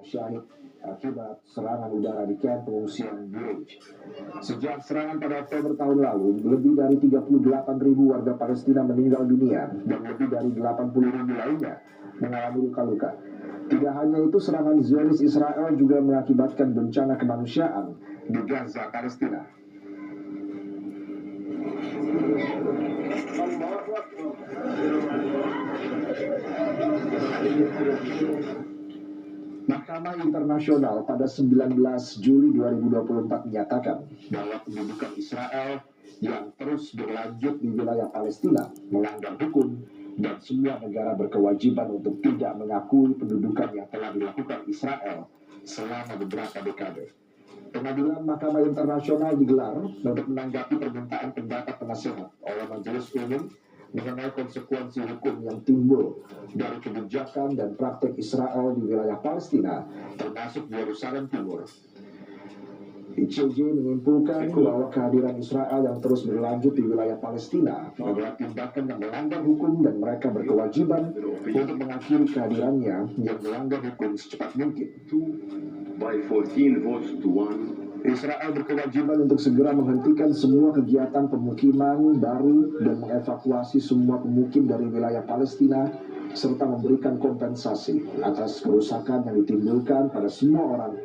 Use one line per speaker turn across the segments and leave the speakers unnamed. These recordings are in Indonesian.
syahid akibat serangan udara di kamp pengungsian Bureij. Sejak serangan pada Oktober tahun lalu, lebih dari 38.000 warga Palestina meninggal dunia dan lebih dari 80.000 lainnya mengalami luka-luka. Tidak hanya itu, serangan Zionis Israel juga mengakibatkan bencana kemanusiaan di Gaza, Palestina. Mahkamah Internasional pada 19 Juli 2024 menyatakan bahwa pendudukan Israel yang terus berlanjut di wilayah Palestina melanggar hukum dan semua negara berkewajiban untuk tidak mengakui pendudukan yang telah dilakukan Israel selama beberapa dekade. Pengadilan Mahkamah Internasional digelar untuk menanggapi permintaan pendapat penasehat oleh Majelis Umum mengenai konsekuensi hukum yang timbul dari kebijakan dan praktek Israel di wilayah Palestina, termasuk Yerusalem Timur. ICJ menyimpulkan bahwa kehadiran Israel yang terus berlanjut di wilayah Palestina adalah tindakan yang melanggar hukum dan mereka berkewajiban untuk mengakhiri kehadirannya yang melanggar hukum secepat mungkin.
By 14 votes to 1.
Israel berkewajiban untuk segera menghentikan semua kegiatan pemukiman baru dan mengevakuasi semua pemukim dari wilayah Palestina serta memberikan kompensasi atas kerusakan yang ditimbulkan pada semua orang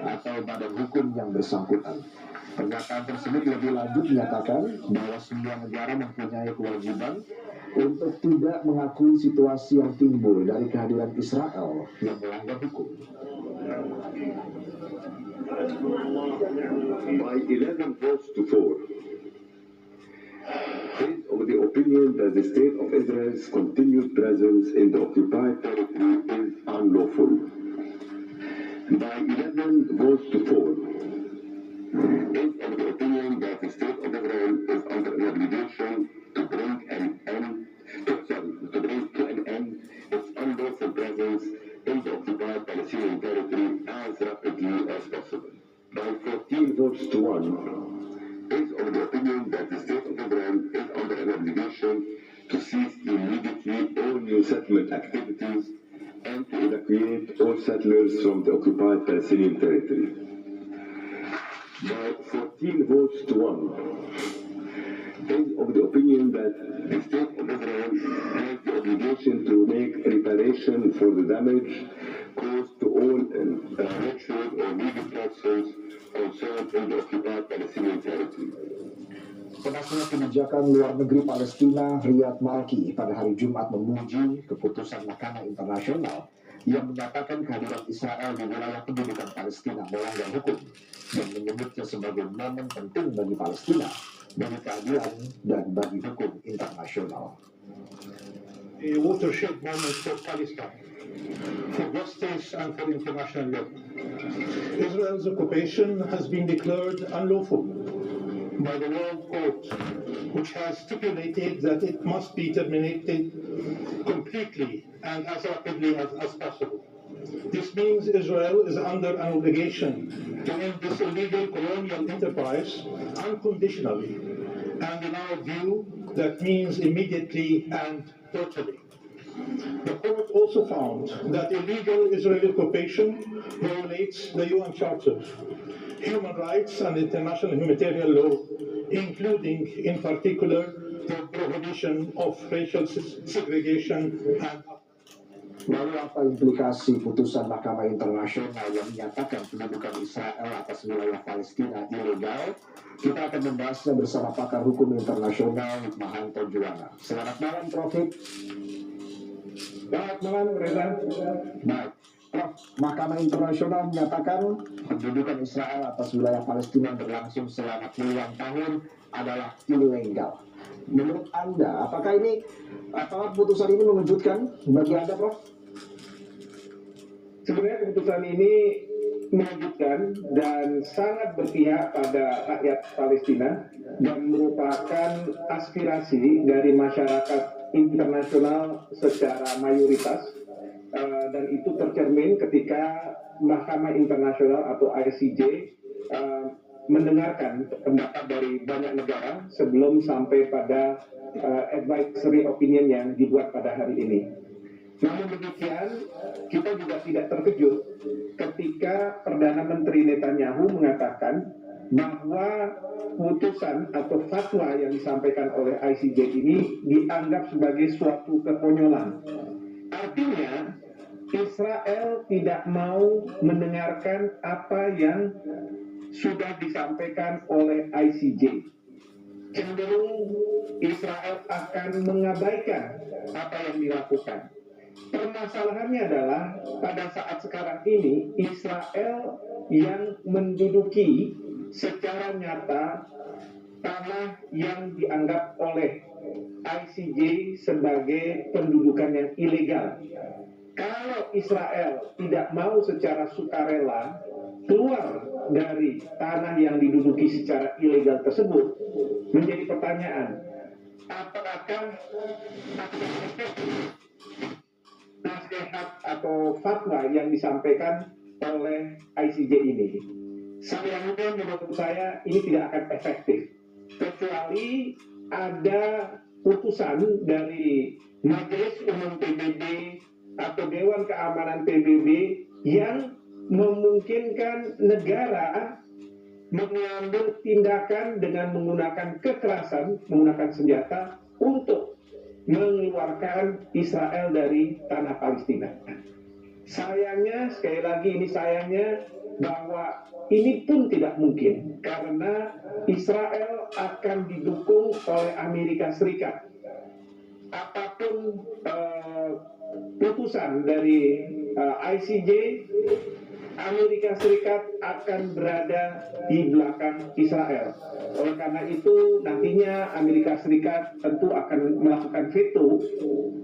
atau badan hukum yang bersangkutan. Pernyataan tersebut lebih lanjut menyatakan bahwa semua negara mempunyai kewajiban untuk tidak mengakui situasi yang timbul dari kehadiran Israel yang melanggar hukum.
By 11 votes to 4, based on the opinion that the state of Israel's continued presence in the occupied territory is unlawful. By 11 votes to 4, based on the opinion that the state of Israel is under an obligation to bring to an end its unlawful presence in the occupied Palestinian territory as rapidly as possible. By 14 votes to 1, based on the opinion that the state of Israel is under an obligation to cease immediately all new settlement activities and to evacuate all settlers from the occupied Palestinian territory. By 14 votes to 1, based on the opinion that the state of Israel has the obligation to make reparation for the damage caused to all natural or legal persons concerned in the occupied Palestinian territory.
Penasehat Kebijakan Luar Negeri Palestina Riyad Malki pada hari Jumat memuji keputusan Mahkamah Internasional yang menyatakan kehadiran Israel di wilayah pendudukan Palestina melanggar hukum dan menyebutnya sebagai momen penting bagi Palestina, bagi keadilan dan bagi hukum internasional.
A watershed moment for Palestine, for justice and for international law. Israel's occupation has been declared unlawful by the World Court, which has stipulated that it must be terminated completely and as rapidly as possible. This means Israel is under an obligation to end this illegal colonial enterprise unconditionally, and in our view, that means immediately and totally. The court also found that illegal Israeli occupation violates the UN Charter, human rights and international humanitarian law, including, in particular, the prohibition of racial segregation and.
Lalu apa implikasi putusan Mahkamah Internasional yang menyatakan pendudukan Israel atas wilayah Palestina ilegal? Kita akan membahasnya bersama pakar hukum internasional Hikmahanto Juwana. Selamat malam, Prof.
Selamat malam, Reza.
Baik, Prof. Mahkamah Internasional menyatakan pendudukan Israel atas wilayah Palestina berlangsung selama puluhan tahun adalah ilegal. Menurut Anda, apakah putusan ini mengejutkan bagi Anda, Prof?
Sebenarnya keputusan ini mengejutkan dan sangat berpihak pada rakyat Palestina dan merupakan aspirasi dari masyarakat internasional secara mayoritas, dan itu tercermin ketika Mahkamah Internasional atau ICJ mendengarkan pendapat dari banyak negara sebelum sampai pada advisory opinion yang dibuat pada hari ini. Namun demikian, kita juga tidak terkejut ketika Perdana Menteri Netanyahu mengatakan bahwa putusan atau fatwa yang disampaikan oleh ICJ ini dianggap sebagai suatu kekonyolan. Artinya, Israel tidak mau mendengarkan apa yang sudah disampaikan oleh ICJ. Cenderung Israel akan mengabaikan apa yang dilakukan. Permasalahannya adalah pada saat sekarang ini Israel yang menduduki secara nyata tanah yang dianggap oleh ICJ sebagai pendudukan yang ilegal. Kalau Israel tidak mau secara sukarela keluar dari tanah yang diduduki secara ilegal tersebut, menjadi pertanyaan, apakah nasihat atau fatwa yang disampaikan oleh ICJ ini? Sayangnya menurut saya ini tidak akan efektif, kecuali ada putusan dari Majelis Umum PBB atau Dewan Keamanan PBB yang memungkinkan negara mengambil tindakan dengan menggunakan kekerasan, menggunakan senjata untuk mengeluarkan Israel dari tanah Palestina. Sayangnya, sekali lagi ini sayangnya, bahwa ini pun tidak mungkin karena Israel akan didukung oleh Amerika Serikat. Apapun putusan dari ICJ, Amerika Serikat akan berada di belakang Israel. Oleh karena itu, nantinya Amerika Serikat tentu akan melakukan veto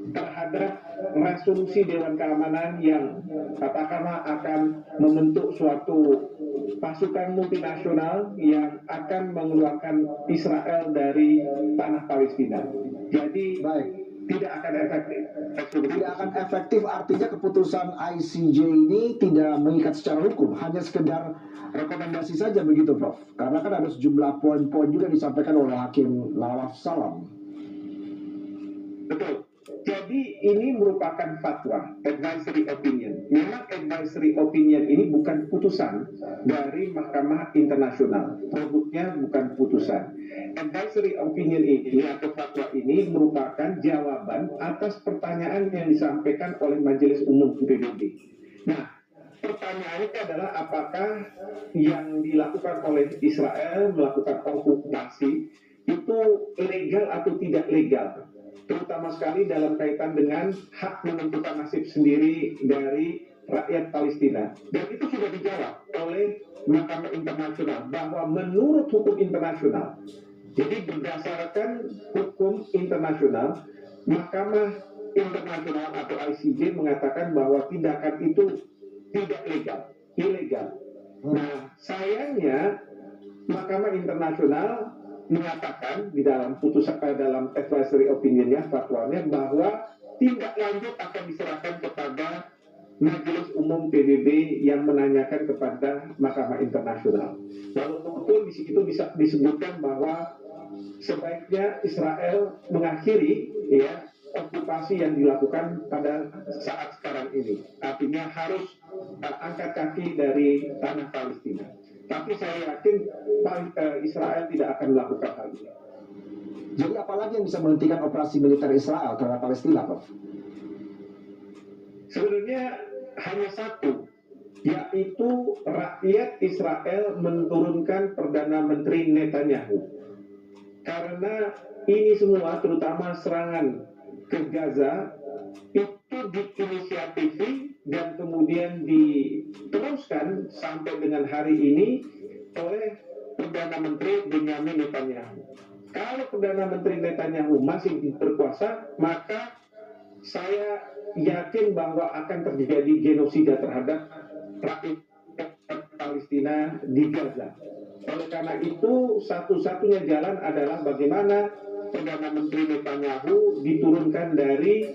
terhadap resolusi Dewan Keamanan yang katakanlah akan membentuk suatu pasukan multinasional yang akan mengeluarkan Israel dari tanah Palestina. Jadi tidak akan efektif.
Tidak akan efektif artinya keputusan ICJ ini tidak mengikat secara hukum, hanya sekedar rekomendasi saja begitu, Prof. Karena kan ada sejumlah poin-poin juga disampaikan oleh Hakim Nawaf Salam.
Betul. Jadi ini merupakan fatwa, advisory opinion. Memang advisory opinion ini bukan putusan dari Mahkamah Internasional. Produknya bukan putusan. Advisory opinion ini atau fatwa ini merupakan jawaban atas pertanyaan yang disampaikan oleh Majelis Umum PBB. Nah, pertanyaannya adalah apakah yang dilakukan oleh Israel melakukan okupasi itu legal atau tidak legal, terutama sekali dalam kaitan dengan hak menentukan nasib sendiri dari rakyat Palestina. Dan itu sudah dijawab oleh Mahkamah Internasional bahwa menurut hukum internasional, jadi berdasarkan hukum internasional, Mahkamah Internasional atau ICJ mengatakan bahwa tindakan itu tidak legal, ilegal. Nah, sayangnya Mahkamah Internasional mengatakan di dalam putusan dalam advisory opinionnya, fatwanya, bahwa tindak lanjut akan diserahkan kepada Majelis Umum PBB yang menanyakan kepada Mahkamah Internasional. Walaupun di situ bisa disebutkan bahwa sebaiknya Israel mengakhiri okupasi yang dilakukan pada saat sekarang ini. Artinya harus angkat kaki dari tanah Palestina. Tapi saya yakin Israel tidak akan melakukan hal ini.
Jadi apalagi yang bisa menghentikan operasi militer Israel terhadap Palestina, Prof?
Sebenarnya hanya satu, yaitu rakyat Israel menurunkan Perdana Menteri Netanyahu. Karena ini semua, terutama serangan ke Gaza, itu diinisiatifi dan kemudian diteruskan sampai dengan hari ini oleh Perdana Menteri Benjamin Netanyahu. Kalau Perdana Menteri Netanyahu masih berkuasa, maka saya yakin bahwa akan terjadi genosida terhadap rakyat Palestina di Gaza. Oleh karena itu, satu-satunya jalan adalah bagaimana Perdana Menteri Netanyahu diturunkan dari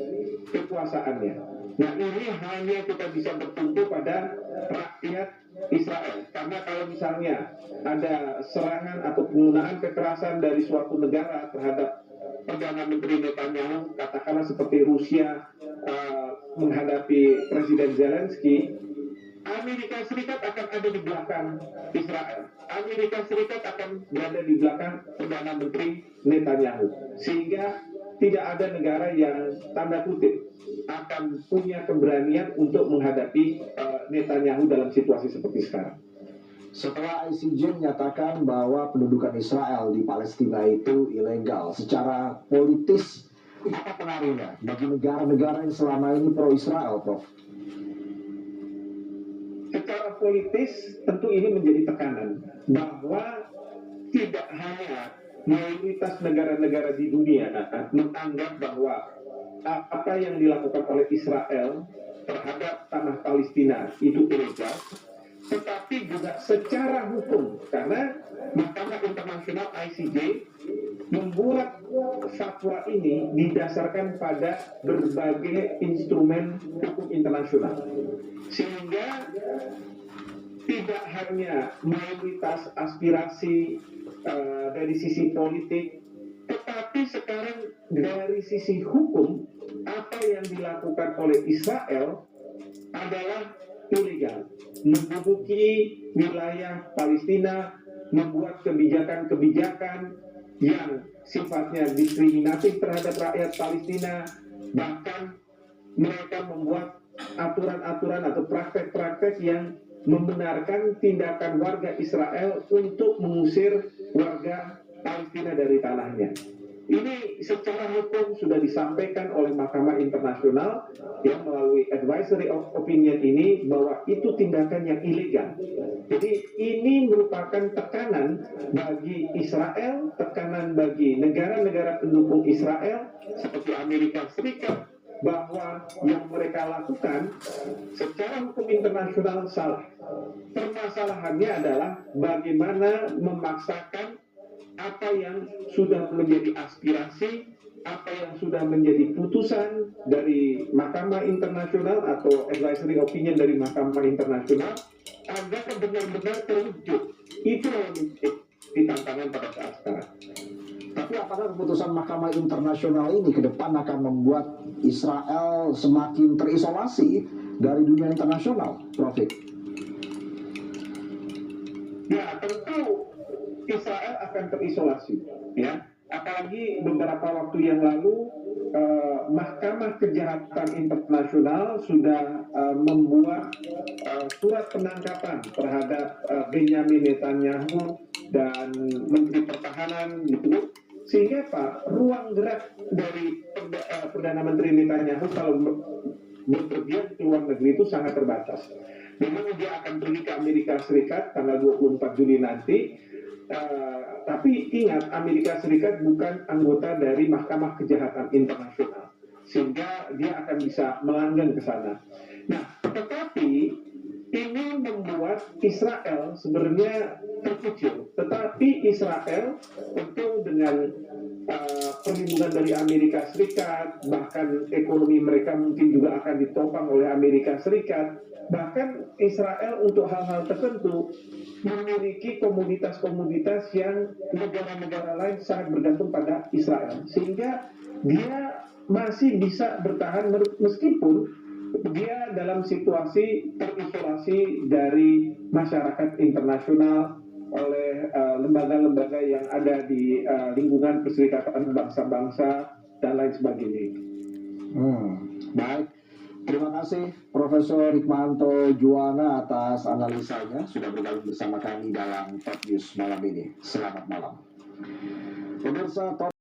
kekuasaannya. Nah, ini hanya kita bisa bertumpu pada rakyat Israel. Karena kalau misalnya ada serangan atau penggunaan kekerasan dari suatu negara terhadap Perdana Menteri Netanyahu, katakanlah seperti Rusia menghadapi Presiden Zelensky, ada Amerika Serikat akan ada di belakang Israel. Amerika Serikat akan berada di belakang Perdana Menteri Netanyahu. Sehingga tidak ada negara yang tanda kutip akan punya keberanian untuk menghadapi Netanyahu dalam situasi seperti sekarang.
Setelah ICJ menyatakan bahwa pendudukan Israel di Palestina itu ilegal, secara politis apa pengaruhnya bagi negara-negara yang selama ini pro-Israel, Prof?
Secara politis tentu ini menjadi tekanan bahwa tidak hanya mayoritas negara-negara di dunia menganggap bahwa apa yang dilakukan oleh Israel terhadap tanah Palestina itu ilegal, tetapi juga secara hukum, karena Mahkamah Internasional ICJ membuat fatwa ini didasarkan pada berbagai instrumen hukum internasional, sehingga tidak hanya mayoritas aspirasi dari sisi politik, tetapi sekarang dari sisi hukum apa yang dilakukan oleh Israel adalah ilegal, menduduki wilayah Palestina, membuat kebijakan-kebijakan yang sifatnya diskriminatif terhadap rakyat Palestina, bahkan mereka membuat aturan-aturan atau praktek-praktek yang membenarkan tindakan warga Israel untuk mengusir warga Palestina dari tanahnya. Ini secara hukum sudah disampaikan oleh Mahkamah Internasional yang melalui advisory of opinion ini bahwa itu tindakan yang ilegal. Jadi ini merupakan tekanan bagi Israel, tekanan bagi negara-negara pendukung Israel seperti Amerika Serikat, bahwa yang mereka lakukan secara hukum internasional salah. Permasalahannya adalah bagaimana memaksakan apa yang sudah menjadi aspirasi, apa yang sudah menjadi putusan dari Mahkamah Internasional atau advisory opinion dari Mahkamah Internasional agar benar-benar terwujud. Itu yang menjadi tantangan pada saat sekarang.
Tapi apakah keputusan Mahkamah Internasional ini ke depan akan membuat Israel semakin terisolasi dari dunia internasional, Prof?
Ya, tentu Israel akan terisolasi, ya. Apalagi beberapa waktu yang lalu Mahkamah Kejahatan Internasional sudah membuat surat penangkapan terhadap Benyamin Netanyahu dan Menteri Pertahanan gitu, sehingga Pak, ruang gerak dari Perdana Menteri Netanyahu kalau berpergian ke luar negeri itu sangat terbatas. Memang dia akan pergi ke Amerika Serikat tanggal 24 Juli nanti. Tapi ingat, Amerika Serikat bukan anggota dari Mahkamah Kejahatan Internasional, sehingga dia akan bisa melanggang ke sana. Nah, tetapi ini membuat Israel sebenarnya terkucil. Tetapi Israel tentu dengan perlindungan dari Amerika Serikat, bahkan ekonomi mereka mungkin juga akan ditopang oleh Amerika Serikat. Bahkan Israel untuk hal-hal tertentu memiliki komoditas-komoditas yang negara-negara lain sangat bergantung pada Israel, sehingga dia masih bisa bertahan meskipun dia dalam situasi terisolasi dari masyarakat internasional oleh lembaga-lembaga yang ada di lingkungan Perserikatan Bangsa-Bangsa dan lain sebagainya.
Baik. Terima kasih Profesor Hikmahanto Juwana atas analisanya sudah bergabung bersama kami dalam Top News malam ini. Selamat malam. Pemirsa